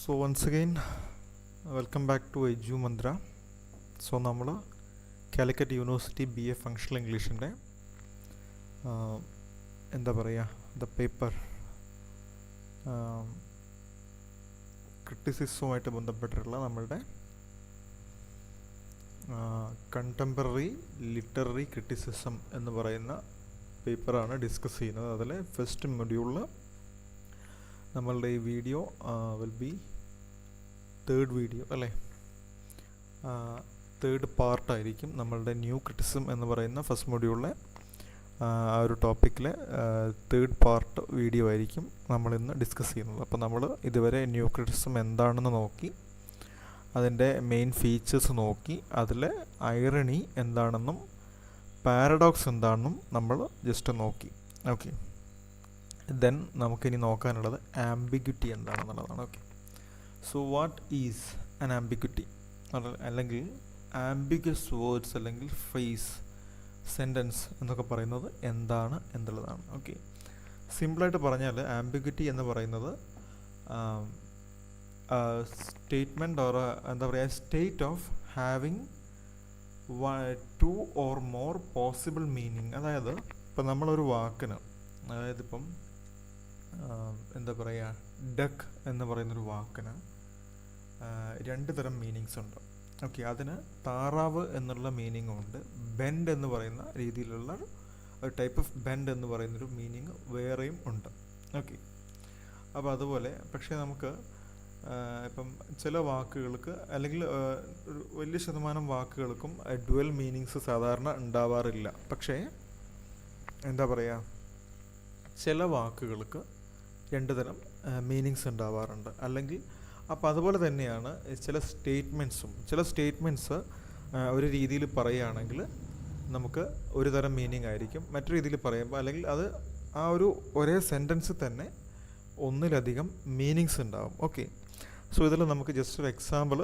So once again, welcome back to Edu Mantra. So നമ്മൾ Calicut university BA functional ഇംഗ്ലീഷിൻ്റെ എന്താ പറയുക the paper ക്രിറ്റിസിസവുമായിട്ട് ബന്ധപ്പെട്ടിട്ടുള്ള നമ്മളുടെ കണ്ടംപററി ലിറ്റററി ക്രിറ്റിസിസം എന്ന് പറയുന്ന പേപ്പറാണ് ഡിസ്കസ് ചെയ്യുന്നത്. അതിൽ ഫസ്റ്റ് മൊഡ്യൂളിൽ നമ്മളുടെ ഈ video will be third video അല്ലേ, തേർഡ് പാർട്ടായിരിക്കും. നമ്മളുടെ ന്യൂ ക്രിറ്റിസിസം എന്ന് പറയുന്ന ഫസ്റ്റ് മൊഡ്യൂളിലെ ആ ഒരു ടോപ്പിക്കിലെ തേർഡ് പാർട്ട് വീഡിയോ ആയിരിക്കും നമ്മളിന്ന് ഡിസ്കസ് ചെയ്യുന്നത്. അപ്പോൾ നമ്മൾ ഇതുവരെ ന്യൂ ക്രിറ്റിസിസം എന്താണെന്ന് നോക്കി, അതിൻ്റെ മെയിൻ ഫീച്ചേഴ്സ് നോക്കി, അതിലെ ഐറണി എന്താണെന്നും പാരഡോക്സ് എന്താണെന്നും നമ്മൾ ജസ്റ്റ് നോക്കി. ഓക്കെ, ദെൻ നമുക്കിനി നോക്കാനുള്ളത് ആംബിഗ്വിറ്റി എന്താണെന്നുള്ളതാണ്. Okay, so what is an ambiguity അല്ലെങ്കിൽ ആംബിഗ്വസ് വേർഡ്സ് അല്ലെങ്കിൽ ഫ്രേസ്, സെൻറ്റൻസ് എന്നൊക്കെ പറയുന്നത് എന്താണ് എന്നുള്ളതാണ്. ഓക്കെ, സിമ്പിളായിട്ട് പറഞ്ഞാൽ ആംബിഗ്വിറ്റി എന്ന് പറയുന്നത് സ്റ്റേറ്റ്മെൻറ്റ് ഓർ എന്താ പറയുക state of having two or more possible meaning. അതായത് ഇപ്പം നമ്മളൊരു വാക്കിന്, അതായത് ഇപ്പം എന്താ പറയുക ഡക്ക് എന്ന് പറയുന്നൊരു വാക്കിന് രണ്ട് തരം മീനിങ്സ് ഉണ്ട്. ഓക്കെ, അതിന് താറാവ് എന്നുള്ള മീനിങ്ങും ഉണ്ട്, ബെൻഡ് എന്ന് പറയുന്ന രീതിയിലുള്ള ഒരു ടൈപ്പ് ഓഫ് ബെൻഡ് എന്ന് പറയുന്നൊരു മീനിങ് വേറെയും ഉണ്ട്. ഓക്കെ, അപ്പോൾ അതുപോലെ പക്ഷേ നമുക്ക് ഇപ്പം ചില വാക്കുകൾക്ക് അല്ലെങ്കിൽ ഒരു വലിയ ശതമാനം വാക്കുകൾക്കും ഡ്യുവൽ മീനിങ്സ് സാധാരണ ഉണ്ടാവാറില്ല. പക്ഷേ എന്താ പറയുക ചില വാക്കുകൾക്ക് രണ്ട് തരം മീനിങ്സ് ഉണ്ടാവാറുണ്ട്. അല്ലെങ്കിൽ അപ്പോൾ അതുപോലെ തന്നെയാണ് ചില സ്റ്റേറ്റ്മെൻറ്റ്സ് ഒരു രീതിയിൽ പറയുകയാണെങ്കിൽ നമുക്ക് ഒരു തരം മീനിങ് ആയിരിക്കും, മറ്റൊരു രീതിയിൽ പറയുമ്പോൾ അല്ലെങ്കിൽ അത് ആ ഒരു ഒരേ സെൻറ്റൻസ് തന്നെ ഒന്നിലധികം മീനിങ്സ് ഉണ്ടാവും. ഓക്കെ, സോ ഇതിൽ നമുക്ക് ജസ്റ്റ് ഒരു എക്സാമ്പിൾ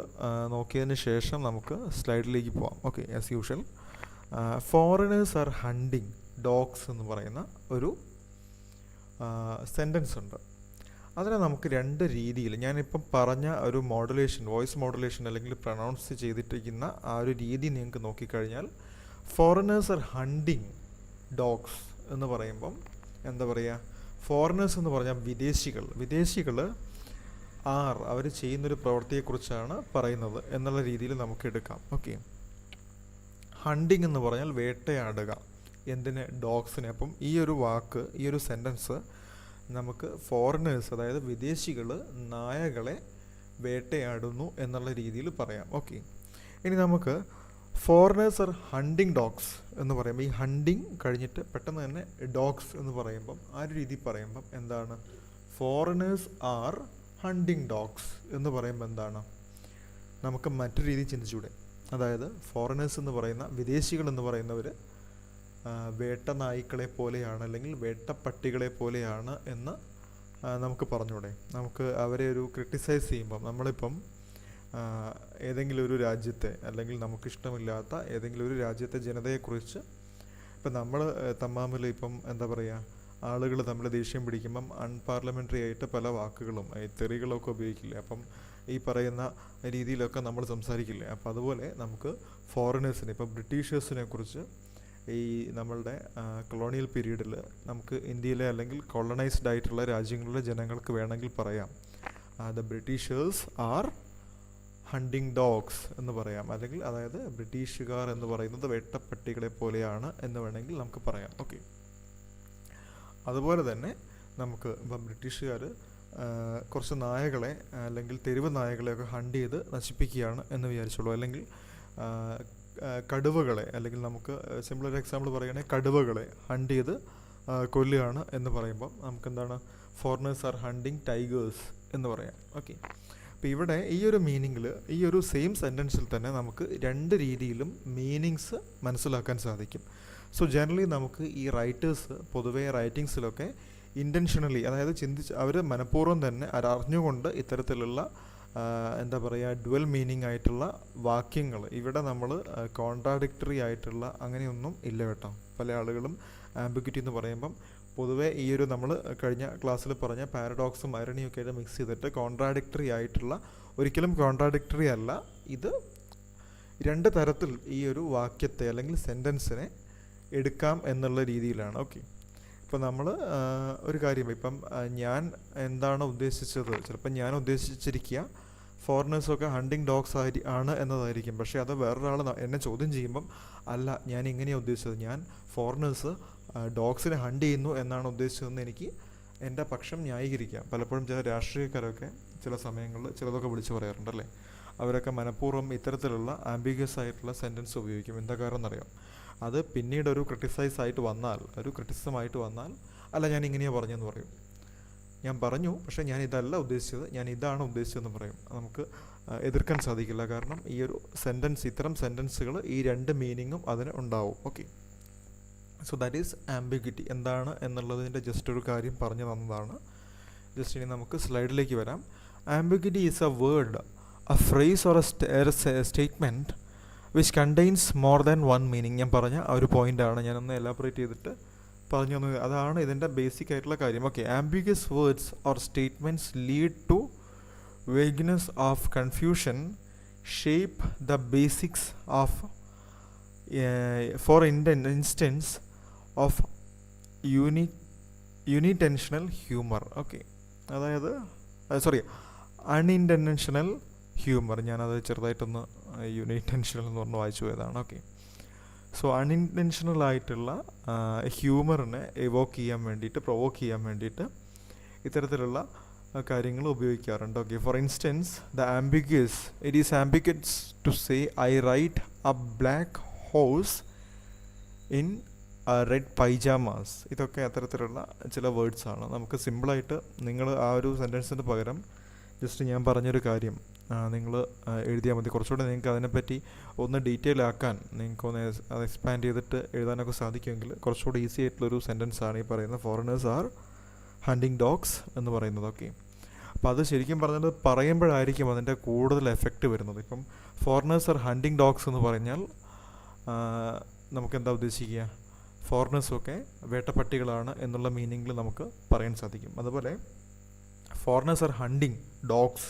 നോക്കിയതിന് ശേഷം നമുക്ക് സ്ലൈഡിലേക്ക് പോവാം. Okay, as usual foreigners are hunting dogs എന്ന് പറയുന്ന ഒരു സെൻറ്റൻസ് ഉണ്ട്. അതിനെ നമുക്ക് രണ്ട് രീതിയിൽ, ഞാനിപ്പം പറഞ്ഞ ഒരു മോഡുലേഷൻ, വോയിസ് മോഡുലേഷൻ അല്ലെങ്കിൽ പ്രൊനൗൺസ് ചെയ്തിട്ടിരിക്കുന്ന ആ ഒരു രീതി നിങ്ങൾക്ക് നോക്കിക്കഴിഞ്ഞാൽ ഫോറിനേഴ്സ് ആർ ഹണ്ടിങ് ഡോഗ്സ് എന്ന് പറയുമ്പം എന്താ പറയുക, ഫോറിനേഴ്സ് എന്ന് പറഞ്ഞാൽ വിദേശികൾ അവർ ചെയ്യുന്നൊരു പ്രവൃത്തിയെക്കുറിച്ചാണ് പറയുന്നത് എന്നുള്ള രീതിയിൽ നമുക്ക് എടുക്കാം. ഓക്കെ, ഹണ്ടിങ് എന്ന് പറഞ്ഞാൽ വേട്ടയാടുക, എന്തിന്, ഡോഗ്സിനെ. അപ്പം ഈ ഒരു വാക്ക്, ഈ ഒരു സെൻറ്റൻസ് നമുക്ക് ഫോറിനേഴ്സ് അതായത് വിദേശികൾ നായകളെ വേട്ടയാടുന്നു എന്നുള്ള രീതിയിൽ പറയാം. ഓക്കെ, ഇനി നമുക്ക് ഫോറിനേഴ്സ് ആർ ഹണ്ടിങ് ഡോഗ്സ് എന്ന് പറയുമ്പോൾ ഈ ഹണ്ടിങ് കഴിഞ്ഞിട്ട് പെട്ടെന്ന് തന്നെ ഡോഗ്സ് എന്ന് പറയുമ്പം ആ ഒരു രീതി പറയുമ്പം എന്താണ്, ഫോറിനേഴ്സ് ആർ ഹണ്ടിങ് ഡോഗ്സ് എന്ന് പറയുമ്പോൾ എന്താണ്, നമുക്ക് മറ്റൊരു രീതി ചിന്തിച്ചൂടെ. അതായത് ഫോറിനേഴ്സ് എന്ന് പറയുന്ന വിദേശികൾ എന്ന് പറയുന്നവർ വേട്ട നായ്ക്കളെ പോലെയാണ് അല്ലെങ്കിൽ വേട്ടപ്പട്ടികളെ പോലെയാണ് എന്ന് നമുക്ക് പറഞ്ഞൂടെ. നമുക്ക് അവരെ ഒരു ക്രിട്ടിസൈസ് ചെയ്യുമ്പം നമ്മളിപ്പം ഏതെങ്കിലും ഒരു രാജ്യത്തെ അല്ലെങ്കിൽ നമുക്കിഷ്ടമില്ലാത്ത ഏതെങ്കിലും ഒരു രാജ്യത്തെ ജനതയെക്കുറിച്ച് ഇപ്പം നമ്മൾ തമ്മിൽ ഇപ്പം എന്താ പറയുക ആളുകൾ തമ്മിൽ ദേഷ്യം പിടിക്കുമ്പം അൺപാർലമെൻ്ററി ആയിട്ട് പല വാക്കുകളും തെറികളൊക്കെ ഉപയോഗിക്കില്ലേ. അപ്പം ഈ പറയുന്ന രീതിയിലൊക്കെ നമ്മൾ സംസാരിക്കില്ലേ. അപ്പം അതുപോലെ നമുക്ക് ഫോറിനേഴ്സിനെ, ഇപ്പം ബ്രിട്ടീഷേഴ്സിനെ കുറിച്ച് ഈ നമ്മളുടെ കൊളോണിയൽ പീരീഡിൽ നമുക്ക് ഇന്ത്യയിലെ അല്ലെങ്കിൽ കോളനൈസ്ഡ് ആയിട്ടുള്ള രാജ്യങ്ങളിലെ ജനങ്ങൾക്ക് വേണമെങ്കിൽ പറയാം the Britishers are hunting dogs എന്ന് പറയാം. അല്ലെങ്കിൽ അതായത് ബ്രിട്ടീഷുകാർ എന്ന് പറയുന്നത് വേട്ടപ്പട്ടികളെ പോലെയാണ് എന്ന് വേണമെങ്കിൽ നമുക്ക് പറയാം. ഓക്കെ, അതുപോലെ തന്നെ നമുക്ക് ഇപ്പം ബ്രിട്ടീഷുകാർ കുറച്ച് നായകളെ അല്ലെങ്കിൽ തെരുവ് നായകളെയൊക്കെ ഹണ്ട് ചെയ്ത് നശിപ്പിക്കുകയാണ് എന്ന് വിചാരിച്ചോളൂ. അല്ലെങ്കിൽ കടുവകളെ, അല്ലെങ്കിൽ നമുക്ക് സിമ്പിളൊരു എക്സാമ്പിൾ പറയുകയാണെങ്കിൽ കടുവകളെ ഹണ്ട് ചെയ്ത് കൊല്ലുകയാണ് എന്ന് പറയുമ്പോൾ നമുക്കെന്താണ്, ഫോറിനേഴ്സ് ആർ ഹണ്ടിങ് ടൈഗേഴ്സ് എന്ന് പറയാം. ഓക്കെ, അപ്പോൾ ഇവിടെ ഈ ഒരു മീനിങ്ങിൽ ഈ ഒരു സെയിം സെൻറ്റൻസിൽ തന്നെ നമുക്ക് രണ്ട് രീതിയിലും മീനിങ്സ് മനസ്സിലാക്കാൻ സാധിക്കും. സോ ജനറലി നമുക്ക് ഈ റൈറ്റേഴ്സ് പൊതുവേ റൈറ്റിങ്സിലൊക്കെ ഇൻറ്റൻഷനലി, അതായത് അവർ മനഃപൂർവ്വം തന്നെ അറിഞ്ഞുകൊണ്ട് ഇത്തരത്തിലുള്ള എന്താ പറയുക ഡ്യുവൽ മീനിങ് ആയിട്ടുള്ള വാക്യങ്ങൾ ഇവിടെ നമ്മൾ കോൺട്രാഡിക്ടറി ആയിട്ടുള്ള അങ്ങനെയൊന്നും ഇല്ല കേട്ടോ. പല ആളുകളും ആംബിഗ്വിറ്റി എന്ന് പറയുമ്പം പൊതുവേ ഈ ഒരു നമ്മൾ കഴിഞ്ഞ ക്ലാസ്സിൽ പറഞ്ഞ പാരഡോക്സും ഐറണിയും ഒക്കെ ആയിട്ട് മിക്സ് ചെയ്തിട്ട് കോൺട്രാഡിക്ടറി ആയിട്ടുള്ള, ഒരിക്കലും കോൺട്രാഡിക്ടറി അല്ല, ഇത് രണ്ട് തരത്തിൽ ഈ ഒരു വാക്യത്തെ അല്ലെങ്കിൽ സെൻറ്റൻസിനെ എടുക്കാം എന്നുള്ള രീതിയിലാണ്. ഓക്കെ, ഇപ്പം നമ്മൾ ഒരു കാര്യം, ഇപ്പം ഞാൻ എന്താണ് ഉദ്ദേശിച്ചത്, ചിലപ്പോൾ ഞാൻ ഉദ്ദേശിച്ചിരിക്കുക ഫോറിനേഴ്സൊക്കെ ഹണ്ടിങ് ഡോഗ്സ് ആണ് എന്നതായിരിക്കും. പക്ഷേ അത് വേറൊരാൾ എന്നെ ചോദ്യം ചെയ്യുമ്പം അല്ല, ഞാൻ ഇങ്ങനെയാണ് ഉദ്ദേശിച്ചത്, ഞാൻ ഫോറിനേഴ്സ് ഡോഗ്സിനെ ഹണ്ട് ചെയ്യുന്നു എന്നാണ് ഉദ്ദേശിച്ചതെന്ന് എനിക്ക് എൻ്റെ പക്ഷം ന്യായീകരിക്കാം. പലപ്പോഴും ചില രാഷ്ട്രീയക്കാരൊക്കെ ചില സമയങ്ങളിൽ ചിലതൊക്കെ വിളിച്ച് പറയാറുണ്ടല്ലേ, അവരൊക്കെ മനഃപൂർവ്വം ഇത്തരത്തിലുള്ള ആംബിഗ്യസ് ആയിട്ടുള്ള സെൻറ്റൻസ് ഉപയോഗിക്കും. എന്താ കാരണം എന്നറിയാം, അത് പിന്നീട് ഒരു ക്രിട്ടിസൈസായിട്ട് വന്നാൽ, ഒരു ക്രിറ്റിസിസമായിട്ട് വന്നാൽ, അല്ല ഞാൻ ഇങ്ങനെയാണ് പറഞ്ഞതെന്ന് പറയും. ഞാൻ പറഞ്ഞു പക്ഷേ ഞാൻ ഇതല്ല ഉദ്ദേശിച്ചത്, ഞാൻ ഇതാണ് ഉദ്ദേശിച്ചതെന്ന് പറയും. നമുക്ക് എതിർക്കാൻ സാധിക്കില്ല, കാരണം ഈ ഒരു സെൻറ്റൻസ്, ഇത്തരം സെൻറ്റൻസുകൾ ഈ രണ്ട് മീനിങ്ങും അതിന് ഉണ്ടാവും. Okay, so that is ambiguity. എന്താണ് എന്നുള്ളതിൻ്റെ ജസ്റ്റ് ഒരു കാര്യം പറഞ്ഞു തന്നതാണ്. ജസ്റ്റ് ഇനി നമുക്ക് സ്ലൈഡിലേക്ക് വരാം. Ambiguity is A word, A phrase or A statement which contains more than one meaning. ഞാൻ പറഞ്ഞ ആ ഒരു പോയിൻ്റാണ് ഞാനൊന്ന് എലാബറേറ്റ് ചെയ്തിട്ട് പറഞ്ഞു തന്നത്. അതാണ് ഇതിൻ്റെ ബേസിക് ആയിട്ടുള്ള കാര്യം. Okay, ambiguous words or statements lead to vagueness of confusion, shape the basics of for instance of unintentional humour. Okay, അതായത് അൺഇൻറ്റൻഷണൽ ഹ്യൂമർ. ഞാനത് ചെറുതായിട്ടൊന്ന് യൂണിറ്റെൻഷണൽ എന്ന് പറഞ്ഞ് വായിച്ചു പോയതാണ്. ഓക്കെ, സോ അൺഇൻറ്റൻഷണൽ ആയിട്ടുള്ള ഹ്യൂമറിനെ എവോക്ക് ചെയ്യാൻ വേണ്ടിയിട്ട്, പ്രൊവോക്ക് ചെയ്യാൻ വേണ്ടിയിട്ട് ഇത്തരത്തിലുള്ള കാര്യങ്ങൾ ഉപയോഗിക്കാറുണ്ട്. Okay, for instance the ambiguous, it is ambiguous to say I ride a black horse in red pyjamas. ഇതൊക്കെ അത്തരത്തിലുള്ള ചില വേർഡ്സാണ്. നമുക്ക് സിമ്പിളായിട്ട് നിങ്ങൾ ആ ഒരു സെൻറ്റൻസിന് പകരം ജസ്റ്റ് ഞാൻ പറഞ്ഞൊരു കാര്യം നിങ്ങൾ എഴുതിയാൽ മതി. കുറച്ചുകൂടെ നിങ്ങൾക്ക് അതിനെപ്പറ്റി ഒന്ന് ഡീറ്റെയിൽ ആക്കാൻ, നിങ്ങൾക്കൊന്ന് അത് എക്സ്പാൻഡ് ചെയ്തിട്ട് എഴുതാനൊക്കെ സാധിക്കുമെങ്കിൽ കുറച്ചുകൂടി ഈസി ആയിട്ടുള്ളൊരു സെൻറ്റൻസാണ് ഈ പറയുന്നത് ഫോറിനേഴ്സ് ആർ ഹണ്ടിങ് ഡോഗ്സ് എന്ന് പറയുന്നത്. ഓക്കെ, അപ്പോൾ അത് ശരിക്കും പറഞ്ഞത് പറയുമ്പോഴായിരിക്കും അതിൻ്റെ കൂടുതൽ എഫക്റ്റ് വരുന്നത്. ഇപ്പം ഫോറിനേഴ്സ് ആർ ഹണ്ടിങ് ഡോഗ്സ് എന്ന് പറഞ്ഞാൽ നമുക്കെന്താ ഉദ്ദേശിക്കുക, ഫോറിനേഴ്സൊക്കെ വേട്ടപ്പട്ടികളാണ് എന്നുള്ള മീനിങ്ങിൽ നമുക്ക് പറയാൻ സാധിക്കും. അതുപോലെ ഫോറിനേഴ്സ് ആർ ഹണ്ടിങ് ഡോഗ്സ്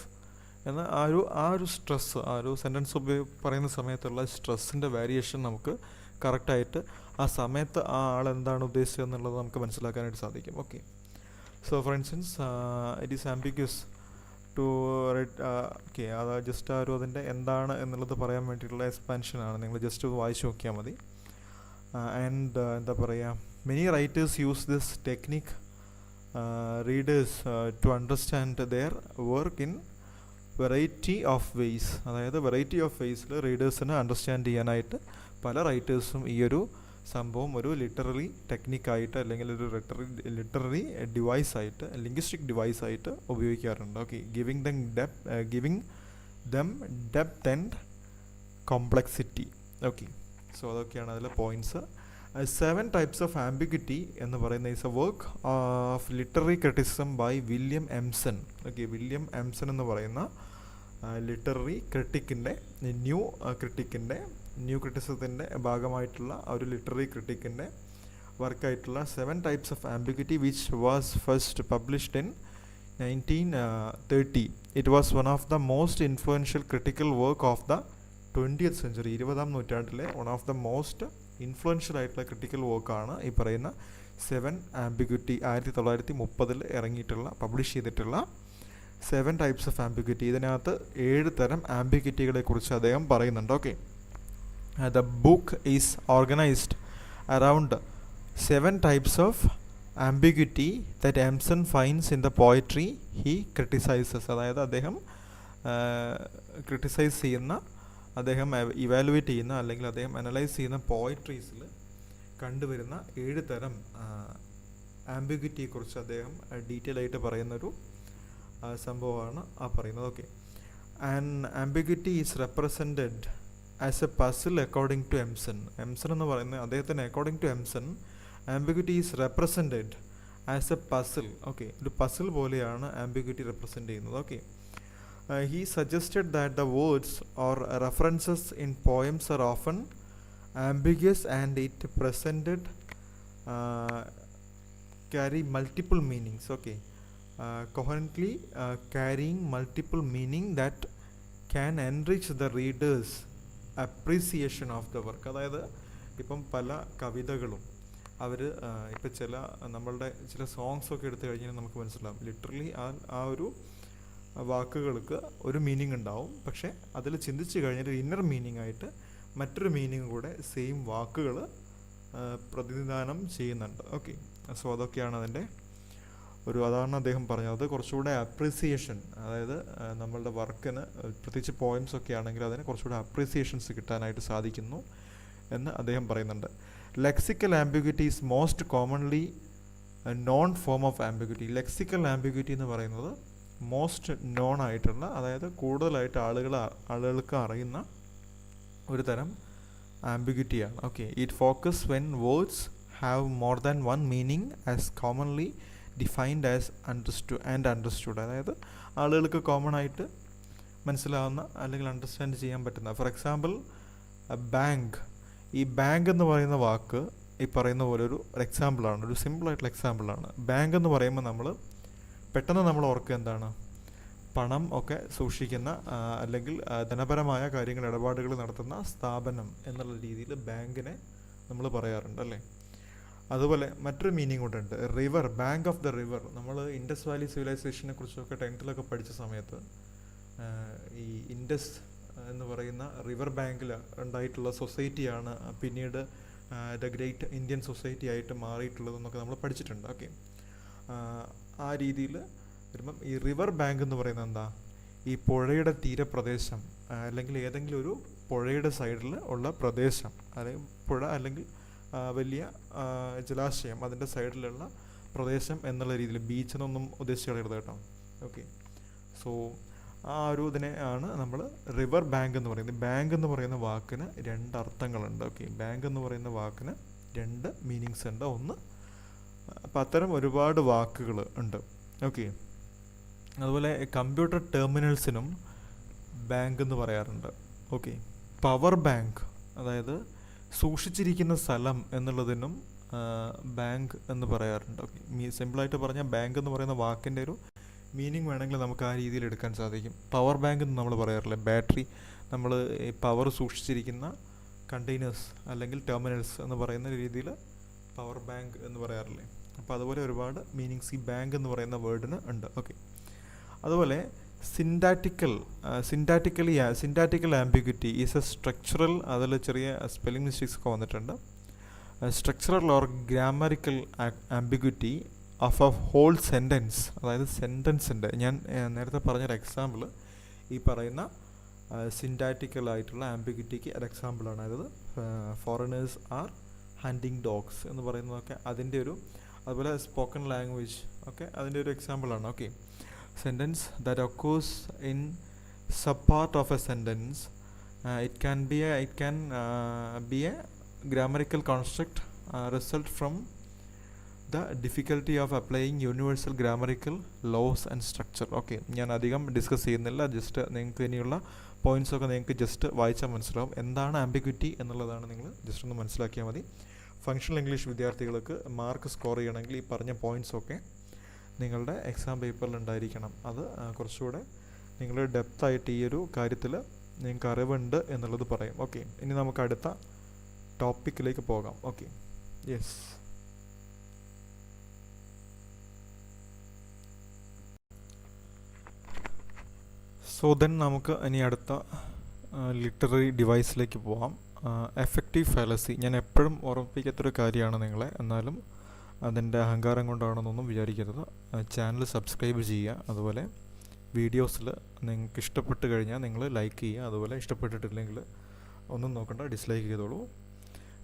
എന്ന ആ ഒരു സ്ട്രെസ്സ്, ആ ഒരു സെൻറ്റൻസ് പറയുന്ന സമയത്തുള്ള സ്ട്രെസ്സിൻ്റെ വേരിയേഷൻ നമുക്ക് കറക്റ്റായിട്ട് ആ സമയത്ത് ആ ആൾ എന്താണ് ഉദ്ദേശിച്ചത് എന്നുള്ളത് നമുക്ക് മനസ്സിലാക്കാനായിട്ട് സാധിക്കും. Okay, so for instance it is ambiguous to write. Okay, അത് ജസ്റ്റ് ആ ഒരു അതിൻ്റെ എന്താണ് എന്നുള്ളത് പറയാൻ വേണ്ടിയിട്ടുള്ള എക്സ്പാൻഷനാണ്. നിങ്ങൾ ജസ്റ്റ് വായിച്ച് നോക്കിയാൽ മതി. ആൻഡ് എന്താ പറയുക, many writers use this technique readers to understand their work in variety of ways. അതായത് വെറൈറ്റി ഓഫ് വേയ്സിൽ റീഡേഴ്സിന് അണ്ടർസ്റ്റാൻഡ് ചെയ്യാനായിട്ട് പല റൈറ്റേഴ്സും ഈ ഒരു സംഭവം ഒരു ലിറ്റററി ടെക്നിക്കായിട്ട് അല്ലെങ്കിൽ ഒരു ലിറ്റററി ഡിവൈസായിട്ട്, ലിംഗ്വിസ്റ്റിക് ഡിവൈസായിട്ട് ഉപയോഗിക്കാറുണ്ട്. Okay, giving them depth and complexity. Okay, so അതൊക്കെയാണ് അതിലെ പോയിൻറ്റ്സ്. 7 types of ambiguity എന്ന് പറയുന്ന is a work of literary criticism by William Empson. Okay, William Empson എന്ന് പറയുന്ന ലിറ്റററി ക്രിട്ടിക്കിൻ്റെ ന്യൂ ക്രിറ്റിസിസത്തിൻ്റെ ഭാഗമായിട്ടുള്ള ഒരു ലിറ്റററി ക്രിട്ടിക്കിൻ്റെ വർക്കായിട്ടുള്ള 7 types of ambiguity which was first published in 1930. It was one of the most influential critical work of the 20th century. 20ാം നൂറ്റാണ്ടിലെ one of the most influential ആയിട്ടുള്ള ക്രിട്ടിക്കൽ വർക്കാണ് ഈ പറയുന്ന 7 ആംബിഗ്വിറ്റി. 1930 ഇറങ്ങിയിട്ടുള്ള, പബ്ലിഷ് ചെയ്തിട്ടുള്ള 7 types of ambiguity. ഇതിനകത്ത് 7 തരം ആംബിഗ്വിറ്റികളെ കുറിച്ച് അദ്ദേഹം പറയുന്നുണ്ട്. Okay, the book is organised around 7 types of ambiguity that Empson finds in the poetry he criticizes. അതായത് അദ്ദേഹം ക്രിട്ടിസൈസ് ചെയ്യുന്ന, അദ്ദേഹം ഇവാലുവേറ്റ് ചെയ്യുന്ന അല്ലെങ്കിൽ അദ്ദേഹം അനലൈസ് ചെയ്യുന്ന പോയട്രീസിൽ കണ്ടുവരുന്ന 7 തരം ആംബിഗ്വിറ്റിയെക്കുറിച്ച് അദ്ദേഹം ഡീറ്റെയിൽ ആയിട്ട് പറയുന്നൊരു സംഭവമാണ് ആ പറയുന്നത്. Okay, and ambiguity is represented as a puzzle according to Empson. Empson എന്ന് പറയുന്നത് അദ്ദേഹത്തിന് according to Empson ambiguity is represented as a puzzle. Okay, ഒരു പസിൽ പോലെയാണ് ആംബിഗ്വിറ്റി റെപ്രസെൻറ്റ് ചെയ്യുന്നത്. Okay, he suggested that the words or references in poems are often ambiguous and it presented carry multiple meanings. Okay, coherently carrying multiple meaning that can enrich the readers appreciation of the work. അതായത് ഇപ്പം പല കവിതകളും അവർ ഇപ്പം നമ്മളുടെ ചില songs ഒക്കെ എടുത്തു കഴിഞ്ഞാൽ നമുക്ക് മനസ്സിലാവും ലിറ്ററലി ആ ഒരു വാക്കുകൾക്ക് ഒരു മീനിങ് ഉണ്ടാവും, പക്ഷേ അതിൽ ചിന്തിച്ച് കഴിഞ്ഞാൽ ഒരു ഇന്നർ മീനിങ് ആയിട്ട് മറ്റൊരു മീനിങ് കൂടെ സെയിം വാക്കുകൾ പ്രതിനിധാനം ചെയ്യുന്നുണ്ട്. ഓക്കെ, സോ അതൊക്കെയാണ് അതിൻ്റെ അതാണ് അദ്ദേഹം പറഞ്ഞത്. കുറച്ചുകൂടെ അപ്രീസിയേഷൻ, അതായത് നമ്മളുടെ വർക്കിന് പ്രത്യേകിച്ച് പോയംസ് ഒക്കെ ആണെങ്കിൽ അതിന് കുറച്ചുകൂടെ അപ്രീസിയേഷൻസ് കിട്ടാനായിട്ട് സാധിക്കുന്നു എന്ന് അദ്ദേഹം പറയുന്നുണ്ട്. Lexical ambiguity is most commonly noun form of ambiguity. Lexical ambiguity എന്ന് പറയുന്നത് മോസ്റ്റ് നോൺ ആയിട്ടുള്ള, അതായത് കൂടുതലായിട്ട് ആളുകൾക്ക് അറിയുന്ന ഒരു തരം ആംബിഗ്വിറ്റിയാണ്. Okay, it focus when words have more than one meaning as commonly defined as understood. അതായത് ആളുകൾക്ക് കോമൺ ആയിട്ട് മനസ്സിലാവുന്ന അല്ലെങ്കിൽ അണ്ടർസ്റ്റാൻഡ് ചെയ്യാൻ പറ്റുന്ന. For example bank. ഈ ബാങ്ക് എന്ന് പറയുന്ന വാക്ക് ഈ പറയുന്ന പോലെ ഒരു എക്സാമ്പിളാണ്, ഒരു സിമ്പിളായിട്ടുള്ള എക്സാമ്പിളാണ്. ബാങ്ക് എന്ന് പറയുമ്പോൾ പെട്ടെന്ന് നമ്മൾ ഓർക്കുക എന്താണ്, പണം ഒക്കെ സൂക്ഷിക്കുന്ന അല്ലെങ്കിൽ ധനപരമായ കാര്യങ്ങൾ ഇടപാടുകൾ നടത്തുന്ന സ്ഥാപനം എന്നുള്ള രീതിയിൽ ബാങ്കിനെ നമ്മൾ പറയാറുണ്ട് അല്ലേ. അതുപോലെ മറ്റൊരു മീനിങ് കൊണ്ടുണ്ട്, river, bank of the river. നമ്മൾ ഇൻഡസ് വാലി സിവിലൈസേഷനെ കുറിച്ചൊക്കെ 10th പഠിച്ച സമയത്ത് ഈ ഇൻഡസ് എന്ന് പറയുന്ന റിവർ ബാങ്കിൽ ഉണ്ടായിട്ടുള്ള സൊസൈറ്റിയാണ് പിന്നീട് ദ ഗ്രേറ്റ് ഇന്ത്യൻ സൊസൈറ്റി ആയിട്ട് മാറിയിട്ടുള്ളതെന്നൊക്കെ നമ്മൾ പഠിച്ചിട്ടുണ്ട്. ഓക്കെ, ആ രീതിയിൽ വരുമ്പം ഈ റിവർ ബാങ്ക് എന്ന് പറയുന്നത് എന്താ, ഈ പുഴയുടെ തീരപ്രദേശം അല്ലെങ്കിൽ ഏതെങ്കിലും ഒരു പുഴയുടെ സൈഡിൽ ഉള്ള പ്രദേശം, അല്ലെങ്കിൽ പുഴ അല്ലെങ്കിൽ വലിയ ജലാശയം അതിൻ്റെ സൈഡിലുള്ള പ്രദേശം എന്നുള്ള രീതിയിൽ, ബീച്ചെന്നൊന്നും ഉദ്ദേശിച്ച് കളയരുത് കേട്ടോ. ഓക്കെ, സോ ആ ഒരു ഇതിനെ ആണ് നമ്മൾ റിവർ ബാങ്ക് എന്ന് പറയുന്നത്. ബാങ്ക് എന്ന് പറയുന്ന വാക്കിന് 2 അർത്ഥങ്ങളുണ്ട്. ഓക്കെ, ബാങ്ക് എന്ന് പറയുന്ന വാക്കിന് 2 മീനിങ്സ് ഉണ്ട്. ഒന്ന്, അപ്പം അത്തരം ഒരുപാട് വാക്കുകൾ ഉണ്ട്. ഓക്കെ, അതുപോലെ കമ്പ്യൂട്ടർ ടെർമിനൽസിനും ബാങ്ക് എന്ന് പറയാറുണ്ട്. ഓക്കെ, പവർ ബാങ്ക്, അതായത് സൂക്ഷിച്ചിരിക്കുന്ന സ്ഥലം എന്നുള്ളതിനും ബാങ്ക് എന്ന് പറയാറുണ്ട്. ഓക്കെ, സിമ്പിളായിട്ട് പറഞ്ഞാൽ ബാങ്ക് എന്ന് പറയുന്ന വാക്കിൻ്റെ ഒരു മീനിങ് വേണമെങ്കിൽ നമുക്ക് ആ രീതിയിൽ എടുക്കാൻ സാധിക്കും. പവർ ബാങ്ക് എന്ന് നമ്മൾ പറയാറില്ല, ബാറ്ററി, നമ്മൾ ഈ പവർ സൂക്ഷിച്ചിരിക്കുന്ന കണ്ടെയ്നേഴ്സ് അല്ലെങ്കിൽ ടെർമിനൽസ് എന്ന് പറയുന്ന രീതിയിൽ പവർ ബാങ്ക് എന്ന് പറയാറില്ലേ. അപ്പോൾ അതുപോലെ ഒരുപാട് മീനിങ്സ് ഈ ബാങ്ക് എന്ന് പറയുന്ന വേർഡിന് ഉണ്ട്. ഓക്കെ, അതുപോലെ syntactical ambiguity is a structural, അതിൽ ചെറിയ സ്പെല്ലിംഗ് മിസ്റ്റേക്സ് ഒക്കെ വന്നിട്ടുണ്ട്. Structural or grammatical ambiguity of a whole sentence, അതായത് സെൻറ്റൻസിൻ്റെ, ഞാൻ നേരത്തെ പറഞ്ഞൊരു എക്സാമ്പിൾ ഈ പറയുന്ന സിൻറ്റാറ്റിക്കൽ ആയിട്ടുള്ള ആംബിഗ്വിറ്റിക്ക് ഒരു എക്സാമ്പിളാണ്. അതായത് ഫോറിനേഴ്സ് ആർ ഹണ്ടിങ് ഡോഗ്സ് എന്ന് പറയുന്നതൊക്കെ അതിൻ്റെ ഒരു, അതുപോലെ സ്പോക്കൺ ലാംഗ്വേജ് ഒക്കെ അതിൻ്റെ ഒരു എക്സാമ്പിളാണ്. Okay, sentence that occurs in subpart of a sentence, it can be a grammatical construct result from the difficulty of applying universal grammatical laws and structure. Okay, ഞാൻ അധികം ഡിസ്കസ് ചെയ്യുന്നില്ല, ജസ്റ്റ് നിങ്ങൾക്ക് ഇനിയുള്ള points ഒക്കെ നിങ്ങൾക്ക് ജസ്റ്റ് വായിച്ചാൽ മനസ്സിലാവും. എന്താണ് ആംബിഗ്വിറ്റി എന്നുള്ളതാണ് നിങ്ങൾ ജസ്റ്റ് ഒന്ന് മനസ്സിലാക്കിയാൽ മതി. ഫങ്ഷണൽ ഇംഗ്ലീഷ് വിദ്യാർത്ഥികൾക്ക് മാർക്ക് സ്കോർ ചെയ്യണമെങ്കിൽ ഈ പറഞ്ഞ പോയിൻറ്റ്സ് ഒക്കെ നിങ്ങളുടെ എക്സാം പേപ്പറിൽ ഉണ്ടായിരിക്കണം. അത് കുറച്ചുകൂടെ നിങ്ങൾ ഡെപ്തായിട്ട് ഈ ഒരു കാര്യത്തിൽ നിങ്ങൾക്ക് അറിവുണ്ട് എന്നുള്ളത് പറയും. ഓക്കെ, ഇനി നമുക്ക് അടുത്ത ടോപ്പിക്കിലേക്ക് പോകാം. Okay, yes. സോ ദെൻ നമുക്ക് ഇനി അടുത്ത ലിറ്റററി ഡിവൈസിലേക്ക് പോകാം. Effective fallacy. ഞാൻ എപ്പോഴും ഓർമ്മിപ്പിക്കാത്തൊരു കാര്യമാണ് നിങ്ങളെ, എന്നാലും അതിൻ്റെ അഹങ്കാരം കൊണ്ടാണെന്നൊന്നും വിചാരിക്കരുത്. ചാനൽ സബ്സ്ക്രൈബ് ചെയ്യുക, അതുപോലെ വീഡിയോസിൽ നിങ്ങൾക്ക് ഇഷ്ടപ്പെട്ട് കഴിഞ്ഞാൽ നിങ്ങൾ ലൈക്ക് ചെയ്യുക, അതുപോലെ ഇഷ്ടപ്പെട്ടിട്ടില്ലെങ്കിൽ ഒന്നും നോക്കണ്ട, ഡിസ്ലൈക്ക് ചെയ്തോളൂ.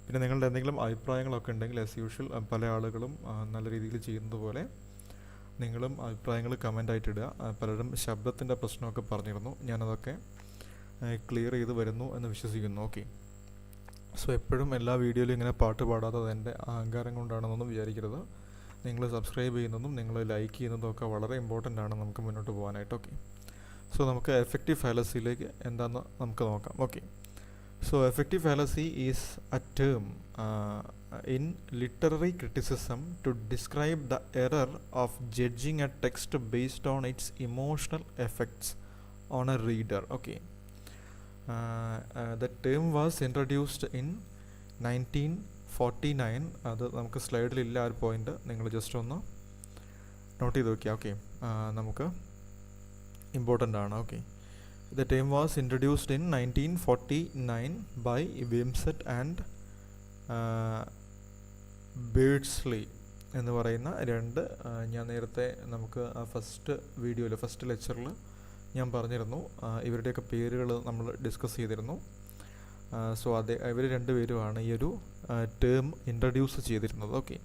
പിന്നെ നിങ്ങളുടെ എന്തെങ്കിലും അഭിപ്രായങ്ങളൊക്കെ ഉണ്ടെങ്കിൽ ആസ് യൂഷ്വൽ പല ആളുകളും നല്ല രീതിയിൽ ചെയ്യുന്നത് പോലെ നിങ്ങളും അഭിപ്രായങ്ങൾ കമൻ്റായിട്ട് ഇടുക. പലരും ശബ്ദത്തിൻ്റെ പ്രശ്നമൊക്കെ പറഞ്ഞിരുന്നു, ഞാനതൊക്കെ ക്ലിയർ ചെയ്ത് വരുന്നു എന്ന് വിശ്വസിക്കുന്നു. ഓക്കെ, സോ എപ്പോഴും എല്ലാ വീഡിയോയിലും ഇങ്ങനെ പാട്ട് പാടാത്തത് എൻ്റെ അഹങ്കാരം കൊണ്ടാണെന്നൊന്നും വിചാരിക്കരുത്. നിങ്ങൾ സബ്സ്ക്രൈബ് ചെയ്യുന്നതും നിങ്ങൾ ലൈക്ക് ചെയ്യുന്നതും ഒക്കെ വളരെ ഇമ്പോർട്ടൻ്റ് ആണ് നമുക്ക് മുന്നോട്ട് പോകാനായിട്ട്. ഓക്കെ, സോ നമുക്ക് എഫക്റ്റീവ് ഫാലസിയിലേക്ക് എന്താണെന്ന് നമുക്ക് നോക്കാം. Okay, so effective fallacy is A term in literary criticism to describe the error of judging a text based on its emotional effects on a reader. Okay. The term was introduced in 1949. അത് നമുക്ക് സ്ലൈഡിലില്ല ആ ഒരു point, നിങ്ങൾ just ഒന്ന് not ചെയ്ത് നോക്കിയാൽ. Okay, നമുക്ക് important ആണ്. Okay, the term was introduced in 1949 by Empson and ബേഡ്സ്ലി എന്ന് പറയുന്ന രണ്ട്, ഞാൻ നേരത്തെ നമുക്ക് ആ ഫസ്റ്റ് വീഡിയോയിൽ ഫസ്റ്റ് ലെക്ചറിൽ ഞാൻ പറഞ്ഞിരുന്നു, ഇവരുടെയൊക്കെ പേരുകൾ നമ്മൾ ഡിസ്കസ് ചെയ്തിരുന്നു. സോ ഇവർ രണ്ടുപേരുമാണ് ഈ ഒരു ടേം ഇൻട്രൊഡ്യൂസ് ചെയ്തിരുന്നത്. Okay,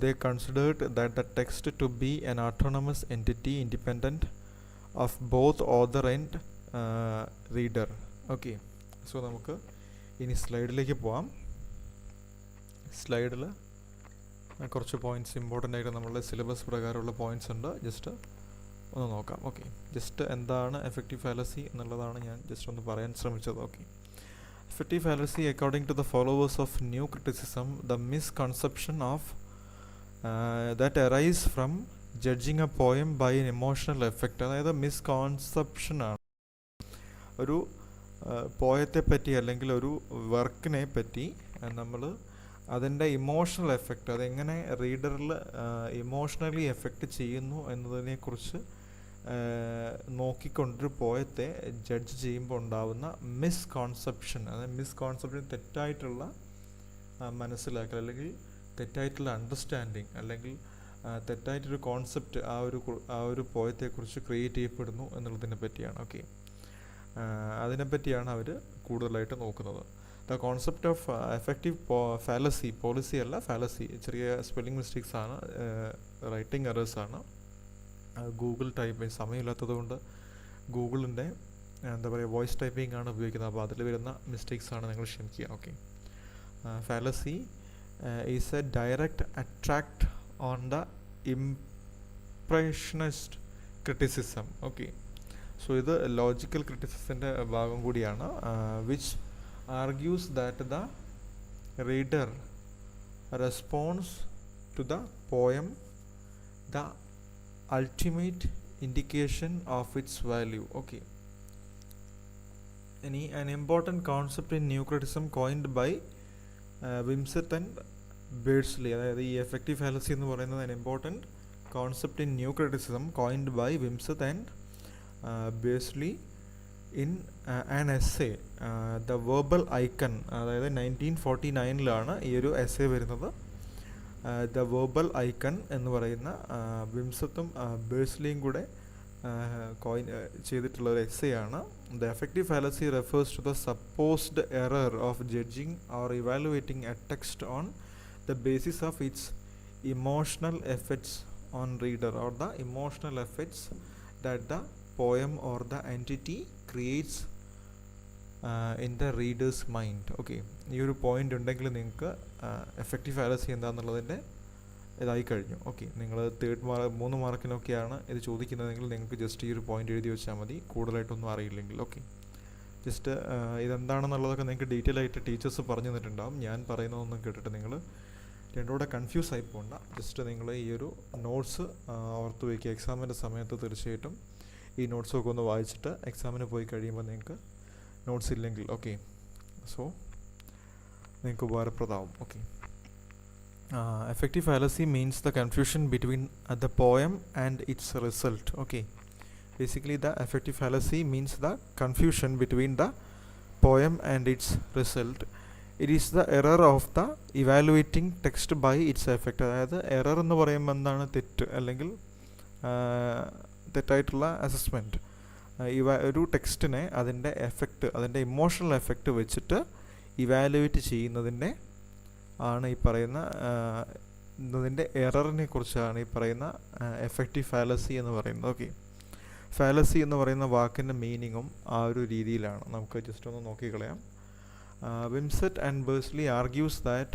they considered that the text to be an autonomous entity independent of both author and reader. Okay, so നമുക്ക് ഇനി സ്ലൈഡിലേക്ക് പോവാം. സ്ലൈഡിൽ കുറച്ച് പോയിൻറ്റ്സ് ഇമ്പോർട്ടൻ്റ് ആയിട്ട് നമ്മളുടെ സിലബസ് പ്രകാരമുള്ള പോയിൻറ്റ്സ് ഉണ്ട്, ജസ്റ്റ് ഒന്ന് നോക്കാം. ഓക്കെ, ജസ്റ്റ് എന്താണ് എഫക്റ്റീവ് ഫാലസി എന്നുള്ളതാണ് ഞാൻ ജസ്റ്റ് ഒന്ന് പറയാൻ ശ്രമിച്ചത്. Okay, effective fallacy according to the followers of new criticism the misconception of that arise from judging a poem by an emotional effect. അതായത് മിസ്കോൺസെപ്ഷനാണ് ഒരു പോയത്തെ പറ്റി അല്ലെങ്കിൽ ഒരു വർക്കിനെ പറ്റി നമ്മൾ അതിൻ്റെ ഇമോഷണൽ എഫക്റ്റ്, അതെങ്ങനെ റീഡറിൽ ഇമോഷണലി എഫക്റ്റ് ചെയ്യുന്നു എന്നതിനെക്കുറിച്ച് നോക്കിക്കൊണ്ടൊരു പോയത്തെ ജഡ്ജ് ചെയ്യുമ്പോൾ ഉണ്ടാവുന്ന മിസ്കോൺസെപ്ഷൻ. അതായത് മിസ്കോൺസെപ്ഷൻ തെറ്റായിട്ടുള്ള മനസ്സിലാക്കൽ അല്ലെങ്കിൽ തെറ്റായിട്ടുള്ള അണ്ടർസ്റ്റാൻഡിങ് അല്ലെങ്കിൽ തെറ്റായിട്ടൊരു കോൺസെപ്റ്റ് ആ ഒരു പോയത്തെക്കുറിച്ച് ക്രിയേറ്റ് ചെയ്യപ്പെടുന്നു എന്നുള്ളതിനെ പറ്റിയാണ്. ഓക്കെ, അതിനെപ്പറ്റിയാണ് അവർ കൂടുതലായിട്ട് നോക്കുന്നത്. The concept of effective fallacy, policy അല്ല ഫാലസി, ചെറിയ സ്പെല്ലിംഗ് മിസ്റ്റേക്സ് ആണ്, റൈറ്റിംഗ് എറേഴ്സ് ആണ്. ഗൂഗിൾ ടൈപ്പ് സമയമില്ലാത്തത് കൊണ്ട് ഗൂഗിളിൻ്റെ എന്താ പറയുക വോയിസ് ടൈപ്പിംഗ് ആണ് ഉപയോഗിക്കുന്നത്, അപ്പോൾ അതിൽ വരുന്ന മിസ്റ്റേക്സ് ആണ്, നിങ്ങൾ ക്ഷമിക്കുക. Okay, fallacy is A direct attract on the impressionist criticism. Okay, so ഇത് ലോജിക്കൽ ക്രിറ്റിസിസത്തിൻ്റെ ഭാഗം കൂടിയാണ്. Which argues that the reader responds to the poem the ultimate indication of its value. Okay, an important concept in new criticism coined by Empson and Beardsley. അതായത് ഈ effective fallacy എന്ന് പറയുന്നത് an important concept in new criticism coined by Empson and Beardsley in an essay, the verbal icon. അതായത് 1949 ഈ ഒരു essay വരുന്നത്. The verbal icon എന്ന് പറയുന്ന വിംസത്തും ബേഴ്സ്ലിയും കൂടെ കോയിൻ ചെയ്തിട്ടുള്ള ഒരു എസ്സേ ആണ്. The effective fallacy refers to the supposed error of judging or evaluating a text on the basis of its emotional effects on reader or the emotional effects that the poem or the entity creates in the reader's mind. Okay, ഈ ഒരു point ഉണ്ടെങ്കിൽ നിങ്ങൾക്ക് effective fallacy എന്താണെന്നുള്ളതിൻ്റെ ഇതായി കഴിഞ്ഞു. Okay, നിങ്ങൾ 3 മാർക്കിനൊക്കെയാണ് ഇത് ചോദിക്കുന്നതെങ്കിൽ നിങ്ങൾക്ക് just ഈ ഒരു പോയിന്റ് എഴുതി വെച്ചാൽ മതി, കൂടുതലായിട്ടൊന്നും അറിയില്ലെങ്കിൽ. ഓക്കെ, ജസ്റ്റ് ഇതെന്താണെന്നുള്ളതൊക്കെ നിങ്ങൾക്ക് ഡീറ്റെയിൽ ആയിട്ട് ടീച്ചേഴ്സ് പറഞ്ഞു തന്നിട്ടുണ്ടാകും. ഞാൻ പറയുന്നതൊന്നും കേട്ടിട്ട് നിങ്ങൾ രണ്ടുകൂടെ കൺഫ്യൂസ് ആയി പോകണ്ട. ജസ്റ്റ് നിങ്ങൾ ഈ ഒരു നോട്ട്സ് ഓർത്ത് വയ്ക്കുക. എക്സാമിൻ്റെ സമയത്ത് തീർച്ചയായിട്ടും ഈ നോട്ട്സൊക്കെ ഒന്ന് വായിച്ചിട്ട് എക്സാമിന് പോയി കഴിയുമ്പോൾ നിങ്ങൾക്ക് നോട്ട്സ് ഇല്ലെങ്കിൽ ഓക്കെ, സോ നിങ്ങൾക്ക് ഉപകാരപ്രദമാവും. Okay, effective fallacy means the confusion between the poem and its result. Okay, basically the effective fallacy means the confusion between the poem and its result. It is the error of the evaluating text by its effect. അതായത് error എന്ന് പറയുമ്പോൾ എന്താണ്, തെറ്റ് അല്ലെങ്കിൽ തെറ്റായിട്ടുള്ള assessment. ഒരു ടെക്സ്റ്റിനെ അതിൻ്റെ effect, അതിൻ്റെ ഇമോഷണൽ എഫക്റ്റ് വെച്ചിട്ട് ഇവാലുവേറ്റ് ചെയ്യുന്നതിൻ്റെ ആണ് ഈ പറയുന്ന ഇതിൻ്റെ എററിനെ കുറിച്ചാണ് ഈ പറയുന്ന എഫക്റ്റീവ് ഫാലസി എന്ന് പറയുന്നത്. ഓക്കെ, ഫാലസി എന്ന് പറയുന്ന വാക്കിൻ്റെ മീനിങ്ങും ആ ഒരു രീതിയിലാണ്. നമുക്ക് ജസ്റ്റ് ഒന്ന് നോക്കിക്കളയാം. Empson and Beardsley argues that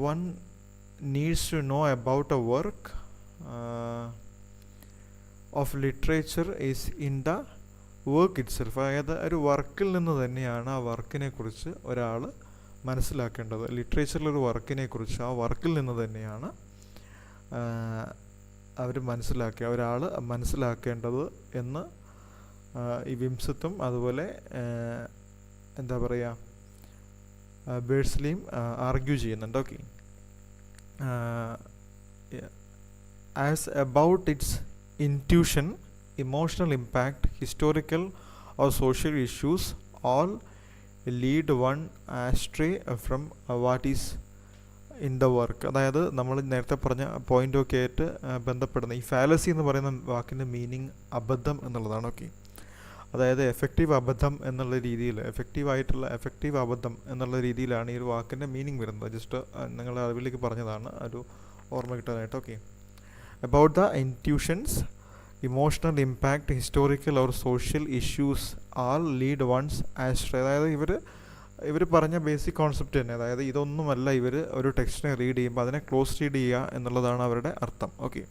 one needs to know about a work of literature is in the work itself. അതായത് ഒരു വർക്കിൽ നിന്ന് തന്നെയാണ് ആ വർക്കിനെ കുറിച്ച് ഒരാൾ മനസ്സിലാക്കേണ്ടത്. ലിറ്ററേച്ചറിലൊരു വർക്കിനെ കുറിച്ച് ആ വർക്കിൽ നിന്ന് തന്നെയാണ് അവർ ഒരാൾ മനസ്സിലാക്കേണ്ടത് എന്ന് ഈ വിംസത്തും അതുപോലെ എന്താ പറയുക ബേഴ്സ്ലിയും ആർഗ്യൂ ചെയ്യുന്നുണ്ട്. Okay, as about its intuition, emotional impact, historical or social issues all lead one astray from what is in the work. അതായത് നമ്മൾ നേരത്തെ പറഞ്ഞ പോയിൻ്റൊക്കെ ആയിട്ട് ബന്ധപ്പെടുന്ന ഈ ഫാലസി എന്ന് പറയുന്ന വാക്കിൻ്റെ മീനിങ് അബദ്ധം എന്നുള്ളതാണ്. ഓക്കെ, അതായത് എഫക്റ്റീവ് അബദ്ധം എന്നുള്ള രീതിയിൽ, എഫക്റ്റീവ് അബദ്ധം എന്നുള്ള രീതിയിലാണ് ഈ ഒരു വാക്കിൻ്റെ മീനിങ് വരുന്നത്. ജസ്റ്റ് നിങ്ങളുടെ അറിവിലേക്ക് പറഞ്ഞതാണ്, ഒരു ഓർമ്മ കിട്ടാനായിട്ട്. Okay, about the intuitions, emotional impact, historical or social issues all lead ones astray. അതായത് ഇവർ പറഞ്ഞ ബേസിക് കോൺസെപ്റ്റ് തന്നെ. അതായത് ഇതൊന്നുമല്ല, ഇവർ ഒരു ടെക്സ്റ്റിനെ റീഡ് ചെയ്യുമ്പോൾ അതിനെ ക്ലോസ് റീഡ് ചെയ്യുക എന്നുള്ളതാണ് അവരുടെ അർത്ഥം. Okay,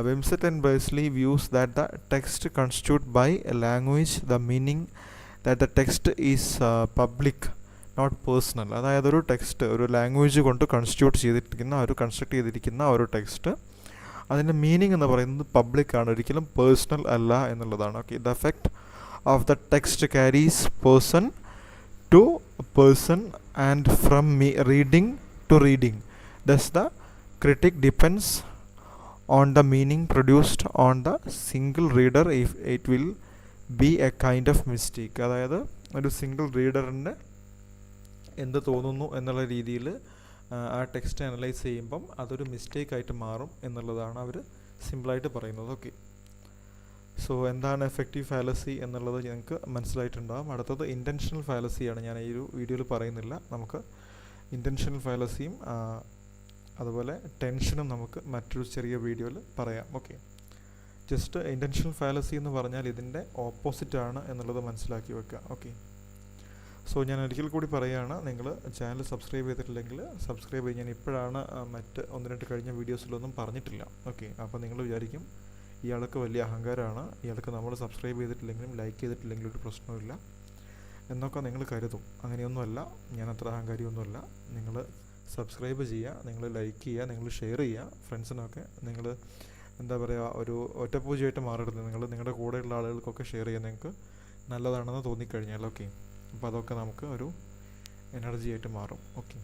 Wimsatt and Berzley views that the text constituted by a language, the meaning that the text is public, not personal. അതായത് ഒരു ടെക്സ്റ്റ് ഒരു ലാംഗ്വേജ് കൊണ്ട് കൺസ്റ്റിറ്റ്യൂട്ട് ചെയ്തിരിക്കുന്ന ഒരു ടെക്സ്റ്റ്, അതിൻ്റെ മീനിങ് എന്ന് പറയുന്നത് പബ്ലിക്കാണ്, ഒരിക്കലും പേഴ്സണൽ അല്ല എന്നുള്ളതാണ്. Okay, the effect of the text carries person to person and from reading to reading. Thus the critic depends on the meaning produced on the single reader if it will be a kind of mistake. അതായത് ഒരു single റീഡറിന് എന്ത് തോന്നുന്നു എന്നുള്ള രീതിയിൽ ആ text analyse ചെയ്യുമ്പം അതൊരു മിസ്റ്റേക്കായിട്ട് മാറും എന്നുള്ളതാണ് അവർ സിമ്പിളായിട്ട് പറയുന്നത്. ഓക്കെ, സോ എന്താണ് എഫക്റ്റീവ് ഫാലസി എന്നുള്ളത് ഞങ്ങൾക്ക് മനസ്സിലായിട്ടുണ്ടാകും. അടുത്തത് ഇൻറ്റൻഷണൽ ഫാലസിയാണ്. ഞാൻ ഈ ഒരു വീഡിയോയിൽ പറയുന്നില്ല. നമുക്ക് ഇൻറ്റൻഷണൽ ഫാലസിയും അതുപോലെ ടെൻഷനും നമുക്ക് മറ്റൊരു ചെറിയ വീഡിയോയിൽ പറയാം. ഓക്കെ, ജസ്റ്റ് ഇൻറ്റൻഷണൽ ഫാലസി എന്ന് പറഞ്ഞാൽ ഇതിൻ്റെ ഓപ്പോസിറ്റാണ് എന്നുള്ളത് മനസ്സിലാക്കി വെക്കുക. ഓക്കെ, സോ ഞാൻ ഒരിക്കൽ കൂടി പറയുകയാണ്, നിങ്ങൾ ചാനൽ സബ്സ്ക്രൈബ് ചെയ്തിട്ടില്ലെങ്കിൽ സബ്സ്ക്രൈബ് ചെയ്യാൻ ഇപ്പോഴാണ് മറ്റ് 1-2 കഴിഞ്ഞ വീഡിയോസിലൊന്നും പറഞ്ഞിട്ടില്ല. ഓക്കെ, അപ്പോൾ നിങ്ങൾ വിചാരിക്കും ഇയാൾക്ക് വലിയ അഹങ്കാരമാണ്, ഇയാൾക്ക് നമ്മൾ സബ്സ്ക്രൈബ് ചെയ്തിട്ടില്ലെങ്കിലും ലൈക്ക് ചെയ്തിട്ടില്ലെങ്കിലും ഒരു പ്രശ്നമില്ല എന്നൊക്കെ നിങ്ങൾ കരുതും. അങ്ങനെയൊന്നുമല്ല, ഞാൻ അത്ര അഹങ്കാരിയൊന്നുമല്ല. നിങ്ങൾ സബ്സ്ക്രൈബ് ചെയ്യുക, നിങ്ങൾ ലൈക്ക് ചെയ്യുക, നിങ്ങൾ ഷെയർ ചെയ്യുക ഫ്രണ്ട്സിനൊക്കെ. നിങ്ങൾ എന്താ പറയുക, ഒരു ഒറ്റപ്പൂജയായിട്ട് മാറരുത്. നിങ്ങളുടെ കൂടെയുള്ള ആളുകൾക്കൊക്കെ ഷെയർ ചെയ്യാൻ നിങ്ങൾക്ക് നല്ലതാണെന്ന് തോന്നിക്കഴിഞ്ഞാൽ. ഓക്കെ, അപ്പോൾ അതൊക്കെ നമുക്ക് ഒരു എനർജി ആയിട്ട് മാറും. ഓക്കെ.